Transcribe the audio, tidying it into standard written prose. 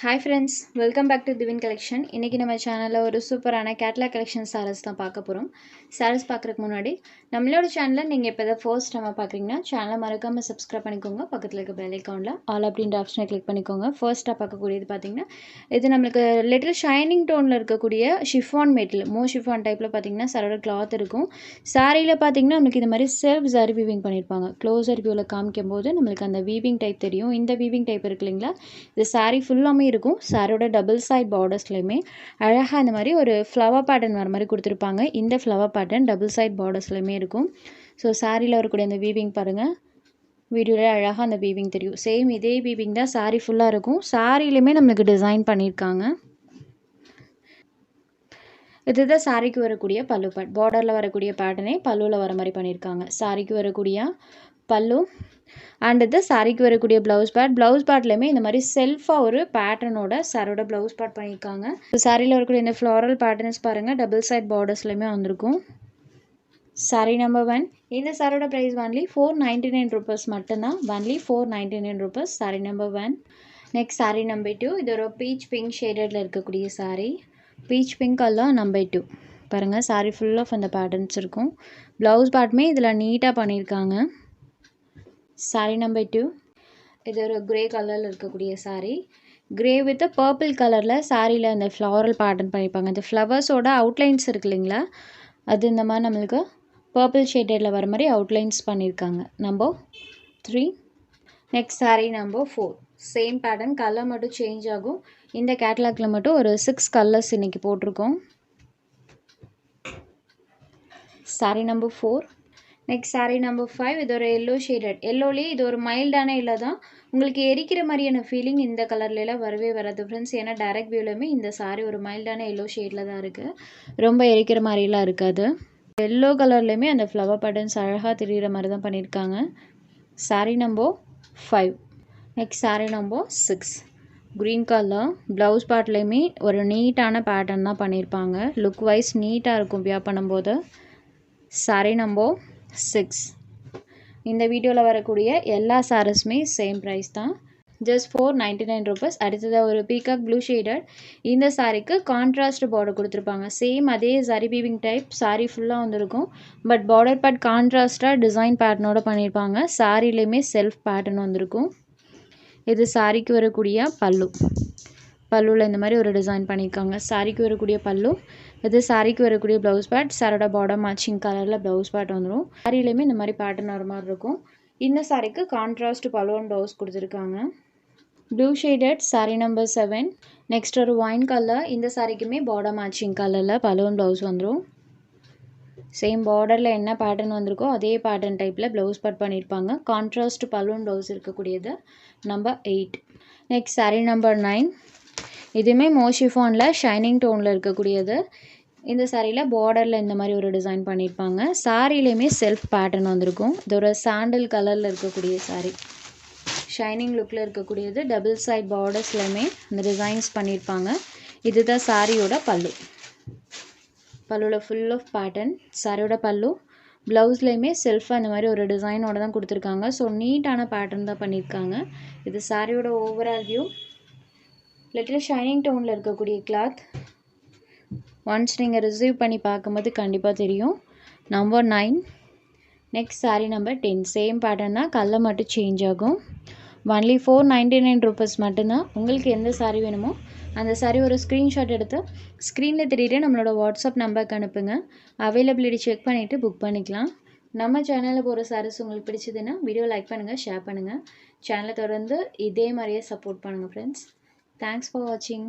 Hi friends, welcome back to திவின் collection. இன்றைக்கி நம்ம சேனலில் ஒரு சூப்பரான கேட்லாக் கலெக்ஷன் சாரீஸ் தான் பார்க்க போகிறோம். சாரீஸ் பார்க்குறதுக்கு முன்னாடி நம்மளோட சேனலில் நீங்கள் இப்போ தான் ஃபர்ஸ்ட் டைம் பார்க்குறீங்கன்னா சேனலை மறக்காமல் சப்ஸ்கிரைப் பண்ணிக்கோங்க. பக்கத்தில் இருக்க பெல் ஐக்கானில் ஆல் அப்படின்ற ஆப்ஷனை கிளிக் பண்ணிக்கோங்க. ஃபர்ஸ்ட்டாக பார்க்கக்கூடியது பார்த்திங்கன்னா இது நம்மளுக்கு லிட்டில் ஷைனிங் டோனில் இருக்கக்கூடிய ஷிஃபான் மெட்டீரியல், ஷிஃபான் டைப்பில் பார்த்திங்கன்னா சரோட கிளாத் இருக்கும். சாரியில் பார்த்திங்கன்னா நம்மளுக்கு இந்த மாதிரி செல்ஃப் சாரி வீவிங் பண்ணியிருப்பாங்க. க்ளோஸர் வியூவில் காமிக்கும் போது நம்மளுக்கு அந்த வீவிங் டைப் தெரியும். இந்த வீவிங் டைப் இருக்கு இல்லைங்களா, இது சாரீ ஃபுல்லாமே இருக்கும். சாரோட டபுள் சைட் பார்டர்ஸ்லையுமே அழகாக இந்த மாதிரி ஒரு ஃப்ளவர் பேட்டர்ன் வர மாதிரி கொடுத்துருப்பாங்க. இந்த ஃப்ளவர் பேட்டர்ன் டபுள் சைட் பார்டர்ஸ்லையுமே இருக்கும். ஸோ சாரியில் வரக்கூடிய அந்த வீவிங் பாருங்கள், வீடியோவில் அழகாக அந்த வீவிங் தெரியும். சேம் இதே வீவிங் தான் சாரீ ஃபுல்லாக இருக்கும். சாரிலையுமே நம்மளுக்கு டிசைன் பண்ணியிருக்காங்க. இதுதான் சாரிக்கு வரக்கூடிய பல்லு பார்ட். பார்டரில் வரக்கூடிய பேட்டர்னே பல்லுவில் வர மாதிரி பண்ணியிருக்காங்க. சாரிக்கு வரக்கூடிய பல்லு அண்ட் இது சாரிக்கு வரக்கூடிய ப்ளவுஸ் பார்ட்லேயுமே இந்த மாதிரி செல்ஃபாக ஒரு பேட்டர்னோட சாரோட ப்ளவுஸ் பார்ட் பண்ணியிருக்காங்க. சாரியில் வரக்கூடிய இந்த ஃப்ளாரல் பேட்டர்ன்ஸ் பாருங்கள், டபுள் சைட் பார்டர்ஸ்லையுமே வந்திருக்கும். Sorry number 1. இந்த சாரோட ப்ரைஸ் ஒன்லி 499 rupees மட்டும்தான். Only 499 rupees. Sorry number 1. Next sari number 2. இது ஒரு பீச் பிங்க் ஷேடடில் இருக்கக்கூடிய sorry. Beach pink colour number 2 பாருங்கள். சாரி ஃபுல் ஆஃப் அந்த பேட்டர்ன்ஸ் இருக்கும். ப்ளவுஸ் பார்ட்டுமே இதில் நீட்டாக பண்ணியிருக்காங்க. சாரி நம்பர் 2. இது ஒரு கிரே கலரில் இருக்கக்கூடிய சாரி. கிரே வித் பர்பிள் கலரில் சாரியில் அந்த ஃப்ளாரல் பேட்டர்ன் பண்ணியிருப்பாங்க. இந்த ஃப்ளவர்ஸோட அவுட்லைன்ஸ் இருக்கு இல்லைங்களா, அது இந்த மாதிரி நம்மளுக்கு பர்பிள் ஷேடடில் வர மாதிரி அவுட்லைன்ஸ் பண்ணியிருக்காங்க. Number 3. Next sari number 4. Same pattern, colour மட்டும் சேஞ்ச் ஆகும். இந்த கேட்லாகில் மட்டும் ஒரு 6 கலர்ஸ் இன்றைக்கி போட்டிருக்கோம். Sorry number 4. Next sari number 5. இது ஒரு எல்லோ ஷேடட். எல்லோலேயே இது ஒரு மைல்டான எல்லோ தான். உங்களுக்கு எரிக்கிற மாதிரியான ஃபீலிங் இந்த கலர்லாம் வரவே வராது ஃப்ரெண்ட்ஸ். ஏன்னா டைரக்ட் வியூவிலுமே இந்த சாரி ஒரு மைல்டான எல்லோ ஷேடில் தான் இருக்குது. ரொம்ப எரிக்கிற மாதிரிலாம் இருக்காது. எல்லோ கலர்லேயுமே அந்த ஃப்ளவர் பேட்டர்ன்ஸ் அழகாக தெரிகிற மாதிரி தான் பண்ணியிருக்காங்க. Sari number 5. Next sari number 6. Green colour. Blouse பார்ட்லேயுமே ஒரு நீட்டான பேட்டர்ன் தான் பண்ணியிருப்பாங்க. லுக் வைஸ் நீட்டாக இருக்கும் வியர் பண்ணும்போது. Sorry number 6. இந்த வீடியோவில் வரக்கூடிய எல்லா சாரீஸுமே சேம் ப்ரைஸ் தான், ஜஸ்ட் 499 rupees. அடுத்ததாக ஒரு பீகாக் ப்ளூ ஷேடட். இந்த சாரிக்கு கான்ட்ராஸ்ட் பார்டர் கொடுத்துருப்பாங்க. சேம் அதே சாரி வீவிங் டைப் சாரி ஃபுல்லாக வந்துருக்கும். பட் பார்டர் பார்ட் கான்ட்ராஸ்டாக டிசைன் பேட்டர்னோட பண்ணியிருப்பாங்க. சாரிலையுமே செல்ஃப் பேட்டர்ன் வந்திருக்கும். இது சாரிக்கு வரக்கூடிய பல்லு. பல்லுவில் இந்த மாதிரி ஒரு டிசைன் பண்ணியிருக்காங்க. சாரிக்கு வரக்கூடிய பல்லு. இது சாரிக்கு வரக்கூடிய ப்ளவுஸ் பார்ட். சாரோட பார்டர் மேட்சிங் கலரில் ப்ளவுஸ் பார்ட் வந்துடும். சாரிலையுமே இந்த மாதிரி பேட்டர்ன் வர மாதிரி இருக்கும். இந்த சாரிக்கு கான்ட்ராஸ்ட் பல்லு அண்ட் ப்ளவுஸ் கொடுத்துருக்காங்க. Blue shaded sorry number 7. Next ஒரு ஒயின் கலர். இந்த சாரிக்குமே பார்டர் மேட்சிங் கலரில் பல்லு அண்ட் ப்ளவுஸ் வந்துடும். சேம் பார்டரில் என்ன பேட்டர்ன் வந்திருக்கோ அதே பேட்டர்ன் டைப்பில் ப்ளவுஸ் பார்ட் பண்ணியிருப்பாங்க. கான்ட்ராஸ்ட் பல்லு அண்ட் ப்ளவுஸ் இருக்கக்கூடியது நம்பர் 8. Next sari number 9. இதுவுமே ஷிஃபானில் ஷைனிங் டோனில் இருக்கக்கூடியது. இந்த சாரியில் பார்டரில் இந்த மாதிரி ஒரு டிசைன் பண்ணியிருப்பாங்க. சாரிலையுமே செல்ஃப் பேட்டர்ன் வந்திருக்கும். இது ஒரு சாண்டல் கலரில் இருக்கக்கூடிய சாரி. ஷைனிங் லுக்கில் இருக்கக்கூடியது. டபுள் சைட் பார்டர்ஸ்லையுமே இந்த டிசைன்ஸ் பண்ணியிருப்பாங்க. இதுதான் சாரியோட பல்லு. பல்லுவில் ஃபுல் ஆஃப் பேட்டர்ன். சாரியோட பல்லு. ப்ளவுஸ்லையுமே செல்ஃபாக இந்த மாதிரி ஒரு டிசைனோட தான் கொடுத்துருக்காங்க. ஸோ நீட்டான பேட்டர்ன் தான் பண்ணியிருக்காங்க. இது சாரியோட ஓவரால் வியூ. லிட்டில் ஷைனிங் டோனில் இருக்கக்கூடிய கிளாத். ஒன்ஸ் நீங்கள் ரிசீவ் பண்ணி பார்க்கும்போது கண்டிப்பாக தெரியும். Number 9. Next sari number 10. Same pattern தான், கலர் மட்டும் சேஞ்ச் ஆகும். ஒன்லி 499 rupees மட்டும்தான். உங்களுக்கு எந்த சாரி வேணுமோ அந்த சாரி ஒரு ஸ்க்ரீன்ஷாட் எடுத்து ஸ்க்ரீனில் தெரியுற நம்மளோட வாட்ஸ்அப் நம்பருக்கு அனுப்புங்க. அவைலபிலிட்டி செக் பண்ணிவிட்டு புக் பண்ணிக்கலாம். நம்ம சேனலில் போகிற சாரீஸ் உங்களுக்கு பிடிச்சதுன்னா வீடியோ லைக் பண்ணுங்கள், ஷேர் பண்ணுங்கள். சேனலை தொடர்ந்து இதே மாதிரியே சப்போர்ட் பண்ணுங்கள் ஃப்ரெண்ட்ஸ். தேங்க்ஸ் ஃபார் வாட்சிங்.